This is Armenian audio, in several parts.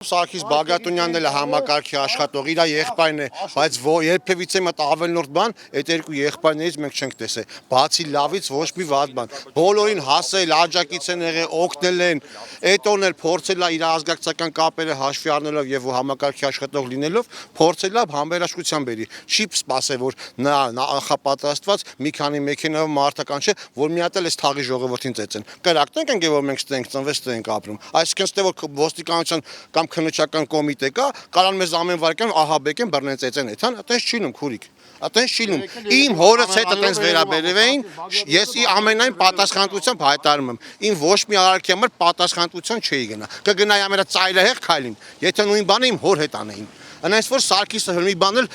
Սարգիս Բագրատունյանն էլ է համակարգի աշխատող, իր եղբայրն է, բայց երբևիցե մտ ավելնորդ բան, այդ երկու եղբայրներից մենք չենք տեսել։ Բացի լավից ոչ մի վատ բան։ Բոլորին հասել, աջակից են եղել, օգնել են, այդ օրն էլ փորձել է իր ազգակցական կապերը հաշվի առնելով եւ համակարգի աշխատող լինելով, փորձել է համերաշխության բերի։ Չի սպասել, որ նա նախապատրաստված մի քանի մեքենայով մարդական չէ, որ մի հատ էլ էս թաղի ժողովրդին ծեծեն։ Կրակտենք ենք, որ մենք ստենք ծնվեց ստենք ապրում։ Այսինքն ստե որ ոստիկանության կամ քննչական կոմիտե կա, կարան մեզ ամեն վարքյան ահաբեկեն բռնեն ծեծեն այդան, այտենց չի լինում քուրիկ։ Այտենց չի լինում։ Իմ հորս հետ այտենց վերաբերվեին, ես ամենայն պատասխանատվությամբ հայտարարում եմ։ Իմ ոչ մի արարքի համար պատասխանատվություն չի գնա։ Կգնայի ամենա ծայրահեղ քայլին, եթե նույն բանը իմ հոր հետ անեին։ Այնպես որ Սարգիսը հրմի բանել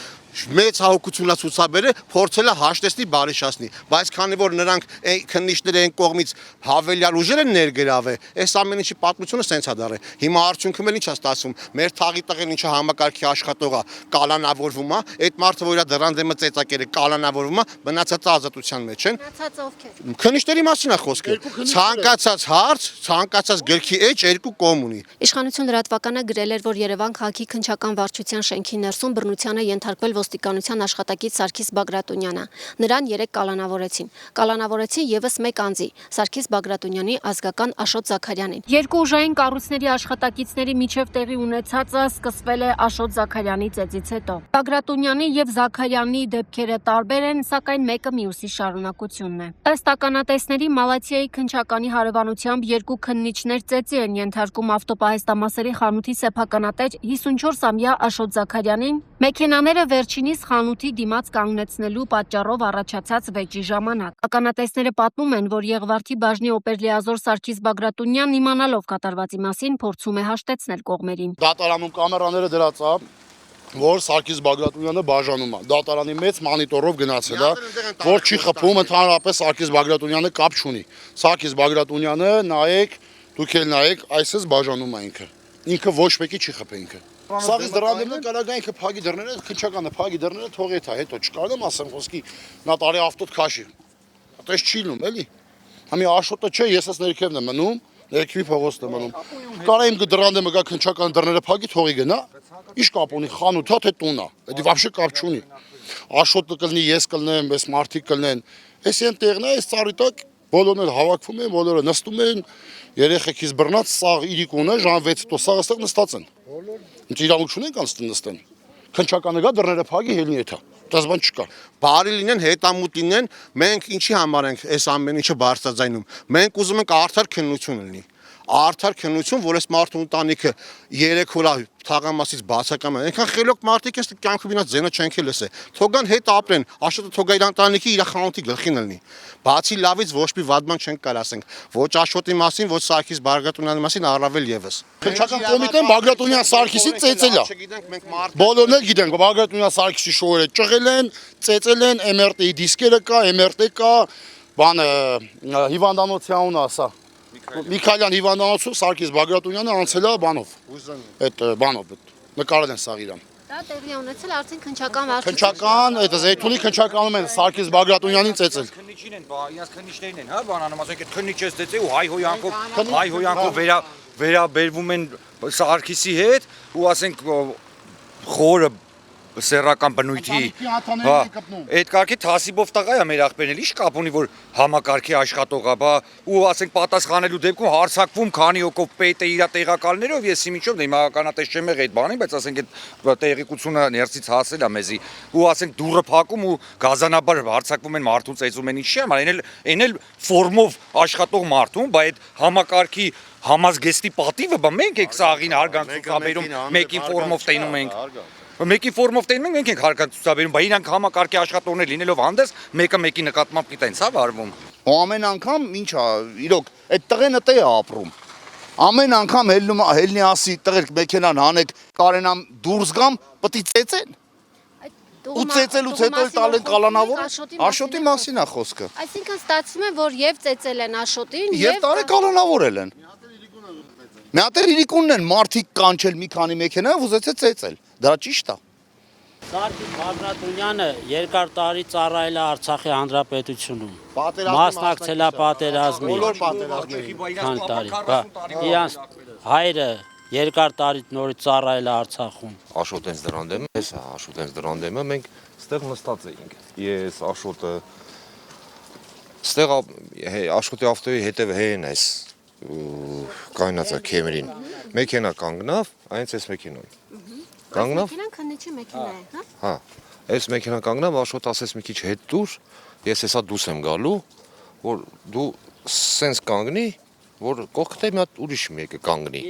մեծ հաղորդություն է ցուցաբերել, փորձել է հաշտեցնի բարեշացնի, բայց քանի որ նրանք քննիչները այն կողմից հավելյալ ուժեր են ներգրավել, այս ամեն ինչի պատմությունը սենց է դարել։ Հիմա արդյունքում էլ ինչ է ստացվում, մեր թաղի տղեն ինչը համակարգի աշխատող է, կալանավորվում է, այդ մարդը որ իր դրան դեմը ծեծակել է, կալանավորվում է, մնացածը ազատության մեջ են։ Մնացածը ովքեր։ Քննիչների մասին է խոսքը։ Ցանկացած հարց, ցանկացած գրքի էջ երկու կողմ ունի։ Իշխանություն լրատվականը գրել էր, որ Երևան քաղաքի քննչական վարչության շենքի ներսում բռնությանը ենթարկվել ոստիկանության աշխատակից Սարգիս Բագրատունյանը։ Նրան 3 կալանավորեցին։ Կալանավորեցին եւս 1 անձի՝ Սարգիս Բագրատունյանի ազգական Աշոտ Զաքարյանին։ Երկու ուժային կառույցների աշխատակիցների միջև տեղի ունեցածը սկսվել է Աշոտ Զաքարյանի ծեծից հետո։ Բագրատունյանի եւ Զաքարյանի դեպքերը տարբեր են, սակայն մեկը մյուսի շարունակությունն է։ Ըստ ականատեսների Մալաթիայի քննչականի հարևանությամբ երկու քննիչներ ծեծի են ենթարկում ավտոպահեստամասերի խանութի սեփականատեր 54-ամյա Աշոտ Զաքարյանին։ Մեքենաները վերջինիս խանութի դիմաց կանգնեցնելու պատճառով առաջացած վեճի ժամանակ։ Ականատեսները պատմում են, որ Եղվարդի բաժնի օպերլիազոր Սարգիս Բագրատունյանն իմանալով կատարվածի մասին փորձում է հաշտեցնել կողմերին։ Դատարանում կամերաները դրած է, որ Սարգիս Բագրատունյանը բաժանում է։ Դատարանի մեծ մոնիտորով գնացել է, որ չի խփում, ընդհանրապես Սարգիս Բագրատունյանը կապ չունի։ Սարգիս Բագրատունյանը նայեք, դուք էլ նայեք, այսպես բաժանում է ինքը։ Ինքը ոչ մեկի չի խփել ինքը։ Սաղից դրաններն կարագա ինքը փագի դռները, քնչականը փագի դռները թողի թա, հետո չկարողամ ասեմ խոսքի նա տարի ավտոտ քաշի։ Այդպես չի լինում, էլի։ Համի Աշոտը չէ, ես ես ներքևն եմ մնում, ներքևի փողոցն եմ մնում։ Կարա իմ դռանը մգա քնչական դռները փագի թողի գնա։ Ինչ կապ ունի խանութա թե տունա։ Դա вообще կապ չունի։ Աշոտը կլինի, ես կլնեմ, այս մարդիկ կլնեն։ Այս են տեղն է, այս ծառի տակ բոլորն էլ հավաքվում են, բոլորը նստում են, երեխեքից բռնած սաղ իրիկուն է, ժամ 6-ը սաղ այստեղ նստած են։ Ինչ իրավունք չունեն կանց նստեն։ Քնչականը գա դռները փագի հելնի էթա։ Դες բան չկա։ Բարի լինեն, հետամուտ լինեն, մենք ինչի համար ենք այս ամեն ինչը բարձրաձայնում։ Մենք ուզում ենք արդար քննություն լինի։ Արդար քննություն, որ այս մարդու ընտանիքը 3 օր թաղամասից բացակամ են։ Այնքան խելոք մարդիկ են, կյանքում իրաց ձենը չենք լսել։ Թողան հետ ապրեն, Աշոտը թողա իր ընտանիքի իր խանութի գլխին լինի։ Բացի լավից ոչ մի վատ բան չենք կարող ասենք։ Ոչ Աշոտի մասին, ոչ Սարգիս Բագրատունյանի մասին առավել եւս։ Քնչական կոմիտեն Բագրատունյան Սարգիսի ծեծել է։ Բոլորն էլ գիտեն, Բագրատունյան Սարգիսի շոուերը ճղել են, ծեծել են, MRT-ի դիսկերը կա, MRT կա, բանը հիվանդանոցյան ասա։ Միքայելյան հիվանդանոցում Սարգիս Բագրատունյանը անցել է բանով։ Այդ բանով նկարել են սաղ իրան։ Դա տեղի է ունեցել արդեն քննչական վարչություն։ Քնչական, այդ Զեյթունի քնչականում են Սարգիս Բագրատունյանին ծեծել։ Քննիչին են, իրաց քննիչներին են, հա, բանանում, ասենք այդ քննիչից ծեծել ու հայհոյանքով վերաբերվում են Սարգիսի հետ ու ասենք խորը սեռական բնույթի, հա, այդ կարգի թասիբով տղա է մեր աղբերն էլ, ինչ կապ ունի, որ համակարգի աշխատող է, բա ու ասենք պատասխանելու դեպքում հարցակվում, քանի հոգով պետ է իր տեղակալներով, ես իմիջով դե ականատես չեմ եղել այդ բանին, բայց ասենք այդ տեղեկությունը ներսից հասել է մեզի, ու ասենք դուռը փակում ու գազանաբար հարցակվում են մարդուն ծեծում են, ինչի՞ համար, այն էլ ֆորմով աշխատող մարդուն, բա այդ համակարգի համազգեստի պատիվը, բա մենք ենք սաղին հարգանք ցուցաբերում, մեկին ֆորմով տենում ենք։ Մեկի ֆորմով տենում ենք ենք հարգանք ցուցաբերում, բայց իրանք համակարգի աշխատողներ լինելով հանդես, մեկը մեկի նկատմամբ գիտեն, սա վարվում։ Ամեն անգամ ինչ է, իրոք, այդ տղենը տե է ապրում։ Ամեն անգամ հելնի ասի տղեր մեքենան հանեք, կարենամ դուրս գամ, պետք է ծեծեն։ Ու ծեծելուց հետո էլ տալ են կալանավոր։ Աշոտի մասին է խոսքը։ Այսինքն ստացվում է, որ եւ ծեծել են Աշոտին, եւ տարե կալանավորել են։ Մի հատ իրիկունն են մարդիկ կանչել մի քանի մեքենա ու ուզեցել ծեծել։ Դա ճիշտ է։ Սարգիս Բագրատունյանը երկար տարի ծառայել է Արցախի հանրապետությունում։ Մասնակցել է պատերազմի։ Բոլոր պատերազմների։ Քան տարի։ Իրանց հայրը երկար տարի նորից ծառայել է Արցախում։ Աշոտ հենց դրան դեմը, ես Աշոտ հենց դրան դեմը, մենք ստեղ նստած էինք։ Ես Աշոտը ստեղ Աշոտի ավտոյի հետևը հեն այս կայնացա քեմերին։ Մեքենա կանգնավ, այնց էս մեքենան։ Կանգնավ։ Մեքենան քննիչի մեքենա է, հա։ Հա, այս մեքենա կանգնավ, Աշոտ ասեց մի քիչ հետ դուր, ես հեսա դուս եմ գալու, որ դու սենց կանգնի, որ կողքտե մի հատ ուրիշ մեկը կանգնի։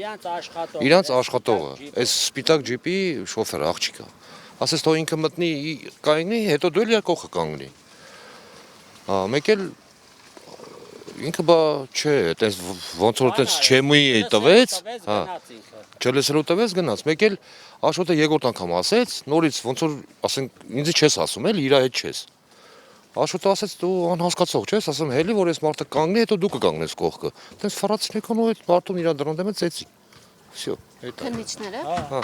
Իրանց աշխատողը, այս սպիտակ ջիպի շոֆերը աղջիկը։ Ասես թող ինքը մտնի կանգնի, հետո դու էլ կողքը կանգնի։ Հա, մեկ էլ ինքը բա չէ, այտենց ոնց որ այտենց չեմի տվեց, հա։ Չլեսելու տվեց գնաց, մեկ էլ Աշոտը երկրորդ անգամ ասեց, նորից ոնց որ ասենք ինձ չես ասում էլ, իր հետ չես։ Աշոտը ասեց դու անհասկացող չես, ասում հելի որ այս մարդը կանգնի, հետո դու կկանգնես կողքը։ Այտենց ֆարացնեկան ու այդ մարդուն իր դրան դեմը ծեցի։ Всё, այդ։ Քննիչները։ Հա։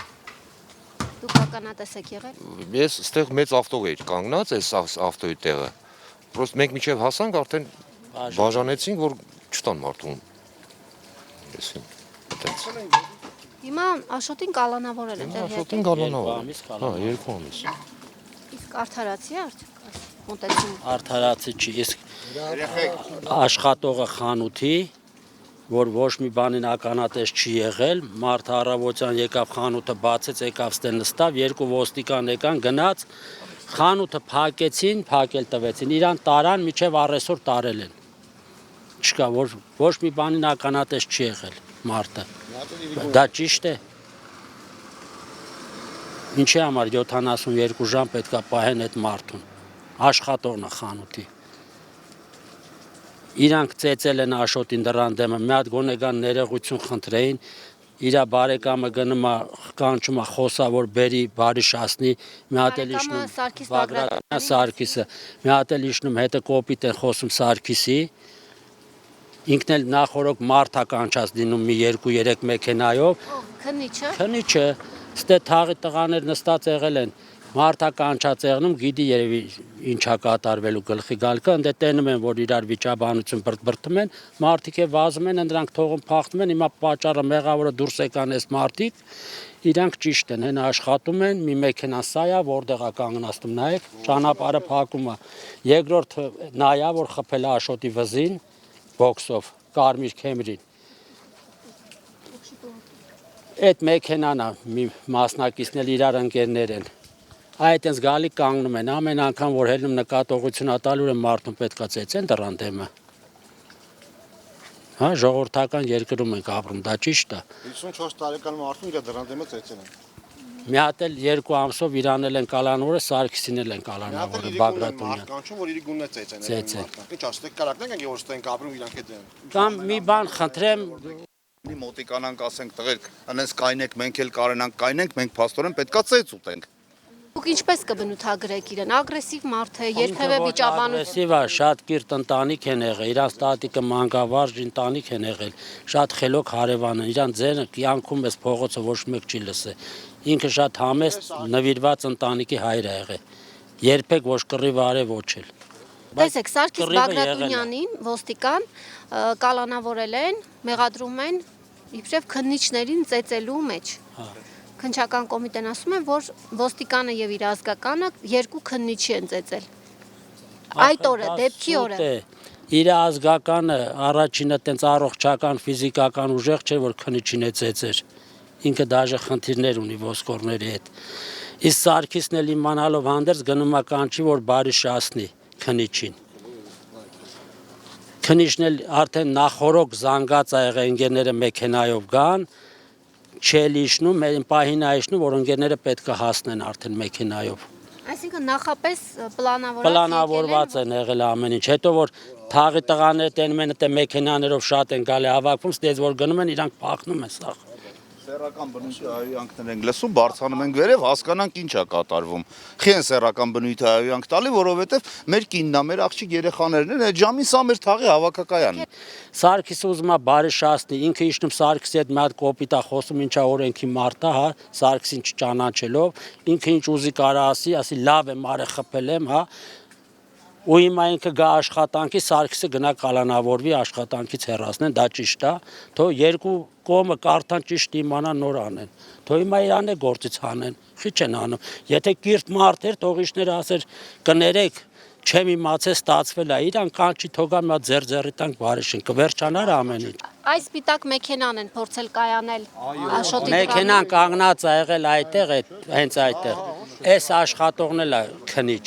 Դուք ականատես եք եղել։ Ես այստեղ մեծ ավտո էի կանգնած, այս ավտոյի տեղը։ Պրոստ մենք միջև հասանք, արդեն բաժանեցինք, որ չտան մարդուն։ Եսին, այտենց։ Հիմա Աշոտին կալանավորել են տեղյակ Աշոտին եք։ գալանավոր։ Հա, 2 ամիս։ Իսկ արդարացի է արդյոք մոտեցում։ Արդարացի չի, իսկ աշխատողը խանութի, որ ոչ մի բանին ականատես չի եղել, մարդը առավոտյան եկավ խանութը բացեց, եկավ ստե նստավ, 2 ոստիկան եկան, գնաց, խանութը փակեցին, փակել տվեցին, իրան տարան, միջև առեսօր տարել են։ Չկա, որ ոչ մի բանին ականատես չի եղել մարդը։ Դա ճիշտ է։ Ինչի համար 72 ժամ պետքա պահեն այդ մարդուն։ Աշխատողն է խանութի։ Իրանք ծեծել են Աշոտին դրան դեմը, մի հատ գոնե կան ներողություն խնդրեին, իր բարեկամը գնում է կանչում է խոսա որ բերի բարի շասնի, մի հատ էլ իշնում Բագրատյանը Սարգիսը, մի հատ էլ իշնում հետը կոպիտ են խոսում Սարգիսի, ինքն էլ նախորոք մարդ է կանչած դինում մի 2-3 մեքենայով, Քննիչը։ քնիչը, ստե թաղի տղաներ նստած եղել են, մարդա կանչած եղնում, գիտի երևի ինչա կատարվելու գլխի գալքը, ընդ տենում են, որ իրար վիճաբանություն բրտբրտում են, մարդիկ է վազում են, ընդրանք թողում փախնում են, հիմա պատճառը մեղավորը դուրս եկան այս մարդիկ, իրանք ճիշտ են, հեն աշխատում են, մի մեքենա սա է, որտեղ է կանգնացնում, նայեք, ճանապարհը փակում է, երկրորդ նայա, որ խփել է Աշոտի վզին, բոքսով, կարմիր քեմրին։ Այդ մեքենան է, մի մասնակիցն էլ իրար ընկերներ են։ Այդտենց գալի կանգնում են, ամեն անգամ որ հելնում նկատողություն ատալու են մարդուն պետքա ծեծեն դրան դեմը։ Հա, ժողովրդական երկրում ենք ապրում, դա ճիշտ է։ 54 տարեկան մարդուն իր դրան դեմը ծեծել են։ Մի հատ էլ 2 ամսով իրանել են կալանավորը, Սարգսին էլ են կալանավորը, Բագրատյանը։ Կանչում որ իր գունն է ծեծեն։ Ծեծեն։ Ինչ ասեք կարակնենք են որ ստենք ապրում իրանք հետ են։ Կամ մի բան խնդրեմ, Մի մոտիկանանք ասենք տղերք, անես կայնենք, մենք էլ կարենանք կայնենք, մենք փաստորեն պետքա ծեծ ուտենք։ Դուք ինչպես կբնութագրեք իրեն, ագրեսիվ մարդ է, երբևէ վիճաբանություն։ ագրեսիվ է, շատ կիրթ ընտանիք են եղել, իրանց տատիկը մանկավարժ ընտանիք են եղել, շատ խելոք հարևան են, իրան ձենը կյանքում էս փողոցը ոչ մեկ չի լսել։ Ինքը շատ համեստ նվիրված ընտանիքի հայր է եղել։ Երբեք ոչ կռիվ արև ոչ էլ։ Տեսեք, Սարգիս Բագրատունյանին ոստիկան կալանավորել են, մեղադրում են իբրև քննիչներին ծեծելու մեջ։ Քննչական կոմիտեն ասում է, որ ոստիկանը եւ իր ազգականը 2 քննիչի են ծեծել։ Այդ օրը, դեպքի օրը։ Իր ազգականը առաջինը տենց առողջական, ֆիզիկական ուժեղ չէ, որ քննիչին է ծեծեր։ Ինքը դաժե խնդիրներ ունի ոսկորների հետ։ Իսկ Սարգիսն էլ իմանալով հանդերձ գնում է կանչի, որ բարի շասնի քննիչին։ Քննիչն էլ արդեն նախորոք զանգած ա եղել ընկերները մեքենայով գան, չել իշնում, պահին ա իշնում, որ ընկերները պետք է հասնեն արդեն մեքենայով։ Այսինքն նախապես պլանավորված են եղել ամեն ինչ, հետո որ թաղի տղաները տենում են այդ մեքենաներով շատ են գալի հավաքվում, ստեզ որ գնում են իրանք փախնում են սա։ Սեռական բնույթի հայհոյանքներ ենք լսում, բարձանում ենք վերև, հասկանանք ինչ է կատարվում։ Խի են սեռական բնույթի հայհոյանք տալի, որովհետև մեր կինն է, մեր աղջիկ երեխաներն են, այդ ժամին սա մեր թաղի հավաքակայանն է։ Սարգիսը ուզում է բարի շասնի, ինքը իշնում Սարգիսի հետ մի հատ կոպիտ է խոսում, ինչա օրենքի մարդ է, հա, Սարգիսին չճանաչելով, ինքը ինչ ուզի կարա ասի լավ եմ արել խփել եմ, հա։ Ու հիմա ինքը գա աշխատանքի, Սարգիսը գնա կալանավորվի աշխատանքից հեռացնեն, դա ճիշտ է, թող 2 կողմը կարդան ճիշտ իմանան նոր անեն։ Թող հիմա իրան է գործից հանեն, խի չեն անում։ Եթե կիրթ մարդ էր, թող իշները ասեր կներեք, չեմ իմացել ստացվել է, իրան կանչի թողա մի հատ ձեր տանք բարիշին, կվերջանար ամեն ինչ։ Այս սպիտակ մեքենան են փորձել կայանել Աշոտի Մեքենան կանգնած ա եղել այդտեղ, հենց այդտեղ։ Այս աշխատողն էլ է քնիչ։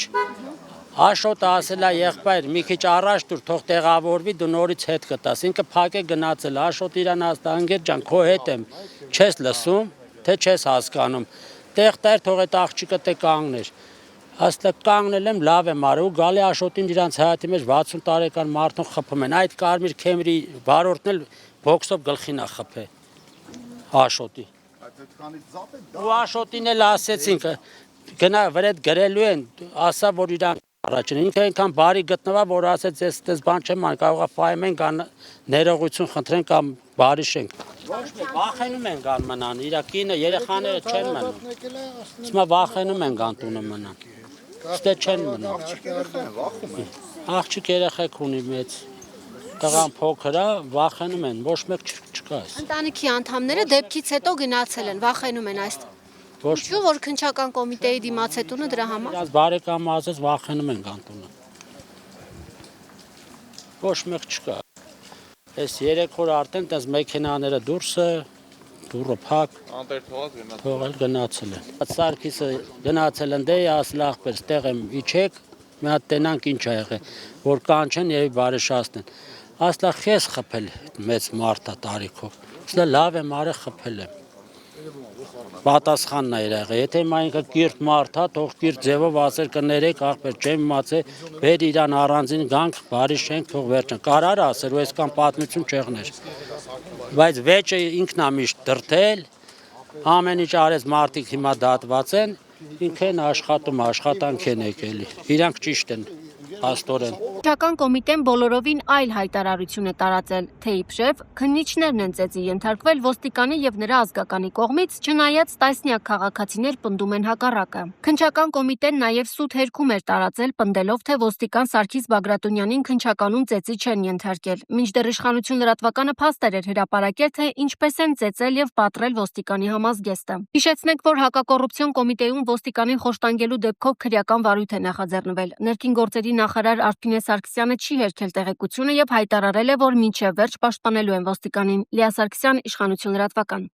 Աշոտը ասել է եղբայր, մի քիչ առաջ դուր թող տեղավորվի, դու նորից հետ կտաս։ Ինքը փակ է գնացել, Աշոտ իրան ասա, անգեր ջան, քո հետ եմ, չես լսում, թե չես հասկանում։ Տեղ թող այդ աղջիկը տե կանգներ։ Ասել կանգնել եմ, լավ եմ արել, ու գալի Աշոտին իրանց հայատի մեջ 60 տարեկան մարդուն խփում են։ Այդ կարմիր քեմրի վարորդն էլ բոքսով գլխին է խփել Աշոտի։ Ու Աշոտին էլ ասեցինք, գնա վրեդ գրելու են, ասա որ իրան առաջին ինքը այնքան բարի գտնվա, որ ասեց ես բան չեմ անի, կարող է ֆայմ են կան ներողություն խնդրեն կամ բարի շենք։ Վախենում են կան մնան, իր կինը երեխաները չեն մնում։ Հիմա վախենում են կան տունը մնան։ Ստե չեն մնում։ Աղջիկ երեխեք ունի մեծ։ Տղան փոքր է, վախենում են, ոչ մեկ չկա։ Ընտանիքի անդամները դեպքից հետո գնացել են, վախենում են այս։ Ինչու որ քննչական կոմիտեի դիմացետունը դրա համար։ Իրաց բարեկամը ասեց վախենում են կանտոնը։ Ոչ մեկ չկա։ Այս 3 օր արդեն տես մեքենաները դուրսը, դուրը փակ։ Անտեր թողած գնաց։ Թողել գնացել են։ Սարգիսը գնացել են դե ասել ախպեր, ստեղ եմ իջեք, մի հատ տենանք ինչ ա եղել, որ կանչեն եւ բարեշացնեն։ Ասլա խես խփել մեծ մարդա տարիքով։ Ասլա լավ եմ արել խփել եմ։ Պատասխանն է եղել։ Եթե ինքը կիրթ մարդ է, թող կիրթ ձևով ասեր կներեք, ախպեր չեմ իմացել, բեր իրան առանձին գանք, բարի շենք, թող վերջան։ Կարար ասեր, ու այսքան պատմություն չեղներ։ Բայց վեճը ինքն է միշտ դրթել, ամեն ինչ արեց մարդիկ հիմա դատված են, ինքը են աշխատում, աշխատանք են եկելի։ Իրանք ճիշտ են, աստորեն։ Քննչական կոմիտեն բոլորովին այլ հայտարարություն է տարածել, թե իբրև քննիչներն են ծեծի ենթարկվել ոստիկանի եւ նրա ազգականի կողմից, չնայած տասնյակ քաղաքացիներ պնդում են հակառակը։ Քննչական կոմիտեն նաեւ սուտ հերքում էր տարածել, պնդելով, թե ոստիկան Սարգիս Բագրատունյանին քննչականում ծեծի չեն ենթարկել։ Մինչդեռ իշխանություն լրատվականը փաստեր էր հրապարակել, թե ինչպես են ծեծել եւ պատռել ոստիկանի համազգեստը։ Հիշեցնենք, որ հակակոռուպցիոն կոմիտեում ոստիկանին խոշտանգելու դեպքով քրեական վարույթ է նախաձեռնվել։ Ներքին գործերի նախարար Արփինե Սարգսյանը չի հերքել տեղեկությունը եւ հայտարարել է, որ մինչեւ վերջ պաշտպանելու են ոստիկանին։ Լիա Սարգսյան, Իշխանություն լրատվական։